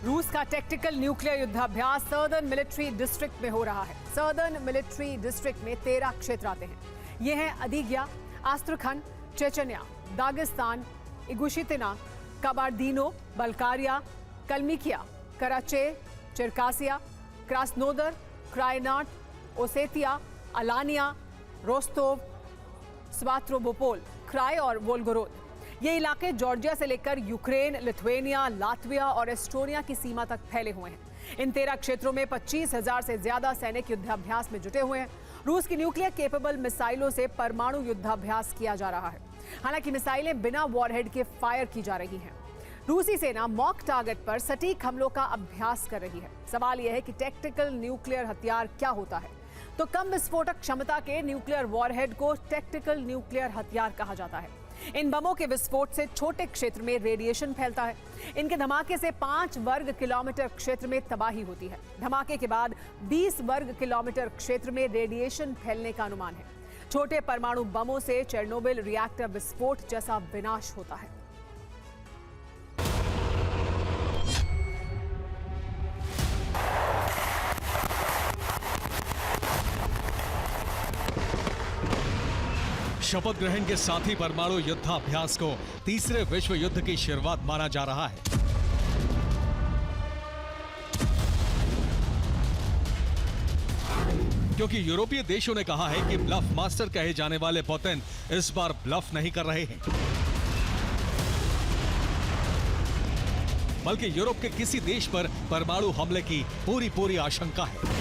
रूस का tactical nuclear युद्धाभ्यास सर्दर्न मिलिट्री डिस्ट्रिक्ट में हो रहा है। सर्दर्न मिलिट्री डिस्ट्रिक्ट में 13 क्षेत्र आते हैं। ये हैं अदीग्या, आस्त्रखन, चेचन्या, दागिस्तान, इगुशितिना, कबार्दिनो, बल्कारिया, कलमिकिया, कराचे, चिरकासिया, क्रास्नोदर, क्रायनाट, ओसेतिया, अलानिया, रोस्तोव, स्वात्रोपोल, क्राय और वोल्गोरोद। ये इलाके जॉर्जिया से लेकर यूक्रेन, लिथुआनिया, लातविया और एस्टोनिया की सीमा तक फैले हुए हैं। इन 13 क्षेत्रों में 25,000 से ज्यादा सैनिक युद्धाभ्यास में जुटे हुए हैं। रूस की न्यूक्लियर केपेबल मिसाइलों से परमाणु युद्धाभ्यास किया जा रहा है। हालांकि मिसाइलें बिना वॉरहेड के फायर की जा रही हैं। रूसी सेना मॉक टारगेट पर सटीक हमलों का अभ्यास कर रही है। सवाल यह है कि टैक्टिकल न्यूक्लियर हथियार क्या होता है? तो कम विस्फोटक क्षमता के न्यूक्लियर वॉरहेड को टैक्टिकल न्यूक्लियर हथियार कहा जाता है। इन बमों के विस्फोट से छोटे क्षेत्र में रेडिएशन फैलता है। इनके धमाके से 5 वर्ग किलोमीटर क्षेत्र में तबाही होती है। धमाके के बाद 20 वर्ग किलोमीटर क्षेत्र में रेडिएशन फैलने का अनुमान है। छोटे परमाणु बमों से चेरनोबिल रिएक्टर विस्फोट जैसा विनाश होता है। शपथ ग्रहण के साथ ही परमाणु युद्धाभ्यास को तीसरे विश्व युद्ध की शुरुआत माना जा रहा है। क्योंकि यूरोपीय देशों ने कहा है कि ब्लफ मास्टर कहे जाने वाले पुतिन इस बार ब्लफ नहीं कर रहे हैं, बल्कि यूरोप के किसी देश पर परमाणु हमले की पूरी आशंका है।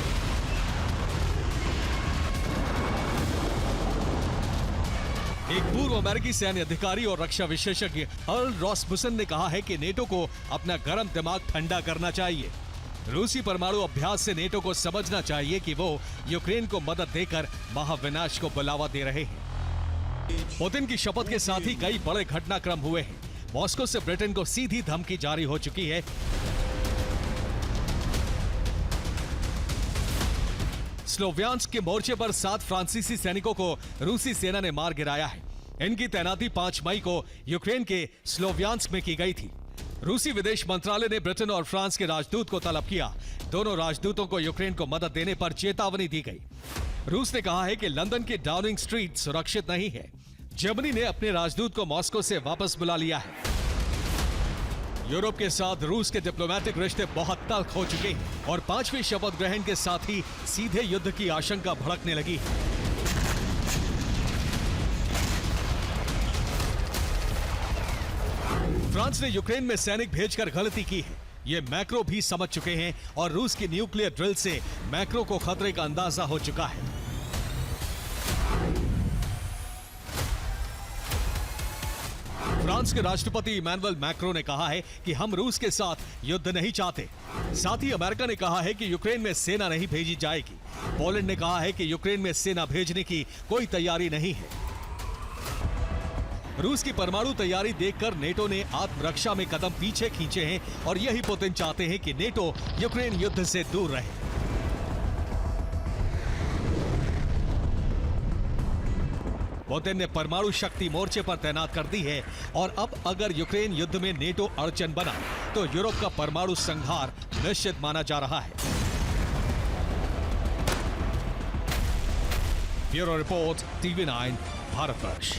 एक पूर्व अमेरिकी सैन्य अधिकारी और रक्षा विशेषज्ञ अर्ल रॉसमुसन ने कहा है कि नेटो को अपना गर्म दिमाग ठंडा करना चाहिए। रूसी परमाणु अभ्यास से नेटो को समझना चाहिए कि वो यूक्रेन को मदद देकर महाविनाश को बढ़ावा दे रहे हैं। पुतिन की शपथ के साथ ही कई बड़े घटनाक्रम हुए हैं। मॉस्को से ब्रिटेन को सीधी धमकी जारी हो चुकी है। स्लोवियांस्क के मोर्चे पर 7 फ्रांसीसी सैनिकों को रूसी सेना ने मार गिराया है। इनकी तैनाती 5 मई को यूक्रेन के स्लोवियांस्क में की गई थी। रूसी विदेश मंत्रालय ने ब्रिटेन और फ्रांस के राजदूत को तलब किया। दोनों राजदूतों को यूक्रेन को मदद देने पर चेतावनी दी गई। रूस ने कहा है कि लंदन की डाउनिंग स्ट्रीट सुरक्षित नहीं है। जर्मनी ने अपने राजदूत को मॉस्को से वापस बुला लिया है। यूरोप के साथ रूस के डिप्लोमेटिक रिश्ते बहुत तल्ख हो चुके हैं और 5वीं शपथ ग्रहण के साथ ही सीधे युद्ध की आशंका भड़कने लगी है। फ्रांस ने यूक्रेन में सैनिक भेजकर गलती की है। ये मैक्रो भी समझ चुके हैं और रूस की न्यूक्लियर ड्रिल से मैक्रो को खतरे का अंदाजा हो चुका है। फ्रांस के राष्ट्रपति इमैनुअल मैक्रों ने कहा है कि हम रूस के साथ युद्ध नहीं चाहते। साथ ही अमेरिका ने कहा है कि यूक्रेन में सेना नहीं भेजी जाएगी। पोलैंड ने कहा है कि यूक्रेन में सेना भेजने की कोई तैयारी नहीं है। रूस की परमाणु तैयारी देखकर नेटो ने आत्मरक्षा में कदम पीछे खींचे हैं और यही पुतिन चाहते हैं कि नेटो यूक्रेन युद्ध से दूर रहे। पुतिन ने परमाणु शक्ति मोर्चे पर तैनात कर दी है और अब अगर यूक्रेन युद्ध में नेटो अड़चन बना तो यूरोप का परमाणु संहार निश्चित माना जा रहा है। Bureau report, TV9 Bharatvarsh.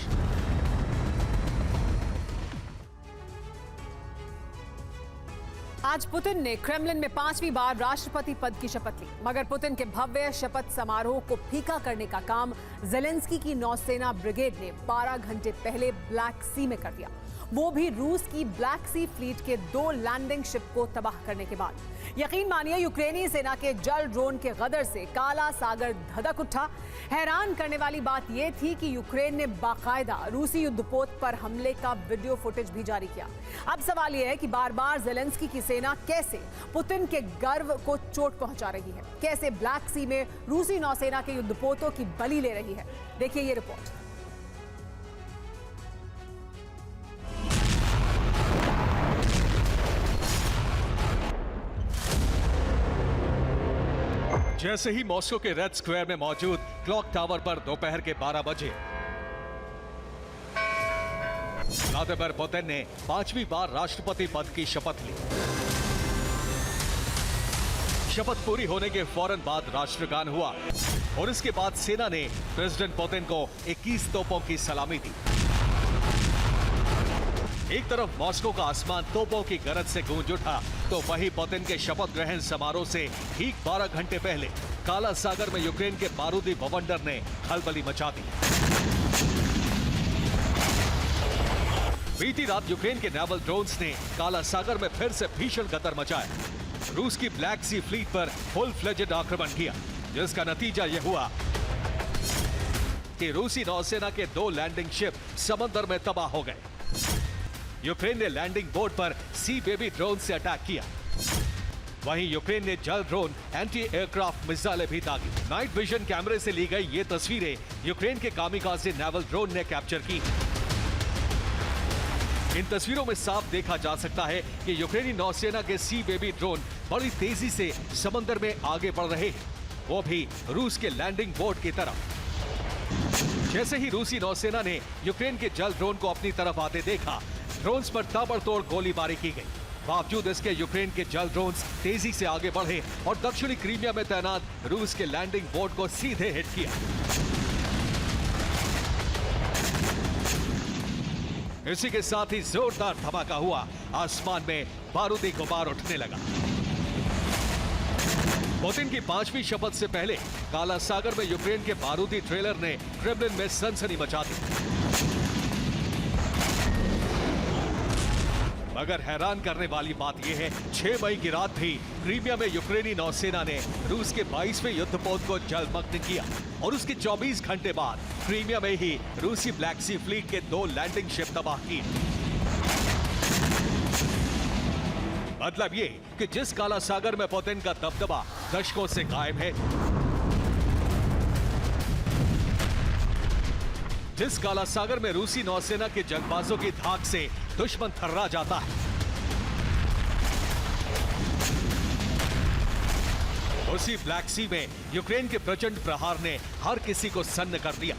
आज पुतिन ने क्रेमलिन में 5वीं बार राष्ट्रपति पद की शपथ ली, मगर पुतिन के भव्य शपथ समारोह को फीका करने का काम जेलेंस्की की नौसेना ब्रिगेड ने 12 घंटे पहले ब्लैक सी में कर दिया, वो भी रूस की ब्लैक सी फ्लीट के 2 लैंडिंग शिप को तबाह करने के बाद। यकीन मानिए, यूक्रेनी सेना के जल ड्रोन के गदर से काला सागर धधक उठा। हैरान करने वाली बात यह थी कि यूक्रेन ने बाकायदा रूसी युद्धपोत पर हमले का वीडियो फुटेज भी जारी किया। अब सवाल यह है कि बार बार जेलेंस्की की सेना कैसे पुतिन के गर्व को चोट पहुंचा रही है, कैसे ब्लैक सी में रूसी नौसेना के युद्धपोतों की बलि ले रही है। देखिए ये रिपोर्ट। जैसे ही मॉस्को के रेड स्क्वायर में मौजूद क्लॉक टावर पर दोपहर के 12 बजे व्लादिमीर पुतिन ने 5वीं बार राष्ट्रपति पद की शपथ ली। शपथ पूरी होने के फौरन बाद राष्ट्रगान हुआ और इसके बाद सेना ने प्रेसिडेंट पुतिन को 21 तोपों की सलामी दी। एक तरफ मॉस्को का आसमान तोपों की गरज से गूंज उठा, तो वहीं पुतिन के शपथ ग्रहण समारोह से ठीक 12 घंटे पहले काला सागर में यूक्रेन के बारूदी बवंडर ने खलबली मचा दी। बीती रात यूक्रेन के नेवल ड्रोन्स ने काला सागर में फिर से भीषण गतर मचाया। रूस की ब्लैक सी फ्लीट पर फुल फ्लेजेड आक्रमण किया, जिसका नतीजा यह हुआ कि रूसी नौसेना के 2 लैंडिंग शिप समंदर में तबाह हो गए। यूक्रेन ने लैंडिंग बोर्ड पर सी बेबी ड्रोन से अटैक किया। वहीं यूक्रेन ने जल ड्रोन, एंटी एयरक्राफ्ट मिसाइलें भी दागी। नाइट विजन कैमरे से ली गई ये तस्वीरें यूक्रेन के कामिकाज़े नेवल ड्रोन ने कैप्चर की। इन तस्वीरों में साफ देखा जा सकता है कि यूक्रेनी नौसेना के सी बेबी ड्रोन बड़ी तेजी से समंदर में आगे बढ़ रहे हैं, वो भी रूस के लैंडिंग बोर्ड की तरफ। जैसे ही रूसी नौसेना ने यूक्रेन के जल ड्रोन को अपनी तरफ आते देखा, ड्रोन्स पर ताबड़तोड़ गोलीबारी की गई। बावजूद इसके यूक्रेन के जल ड्रोन्स तेजी से आगे बढ़े और दक्षिणी क्रीमिया में तैनात रूस के लैंडिंग बोर्ड को सीधे हिट किया। इसी के साथ ही जोरदार धमाका हुआ, आसमान में बारूदी गुबार उठने लगा। पुतिन की 5वीं शपथ से पहले काला सागर में यूक्रेन के बारूदी ट्रेलर ने क्रेमलिन में सनसनी मचा दी। मगर हैरान करने वाली बात यह है, 6 मई की रात भी क्रीमिया में यूक्रेनी नौसेना ने रूस के 22वें युद्धपोत को जलमग्न किया और उसके 24 घंटे बाद क्रीमिया में ही रूसी ब्लैक सी फ्लीट के 2 लैंडिंग शिप तबाह किए। मतलब ये कि जिस काला सागर में पुतिन का दबदबा दशकों से गायब है, जिस काला सागर में रूसी नौसेना के जंगबाजों की धाक से दुश्मन थर्रा जाता है, उसी ब्लैक सी में यूक्रेन के प्रचंड प्रहार ने हर किसी को सन्न कर दिया।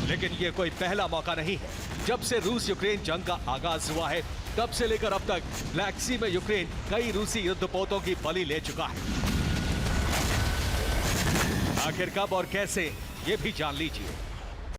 लेकिन यह कोई पहला मौका नहीं है। जब से रूस यूक्रेन जंग का आगाज हुआ है, तब से लेकर अब तक ब्लैक सी में यूक्रेन कई रूसी युद्धपोतों की बलि ले चुका है। आखिर कब और कैसे, ये भी जान लीजिए।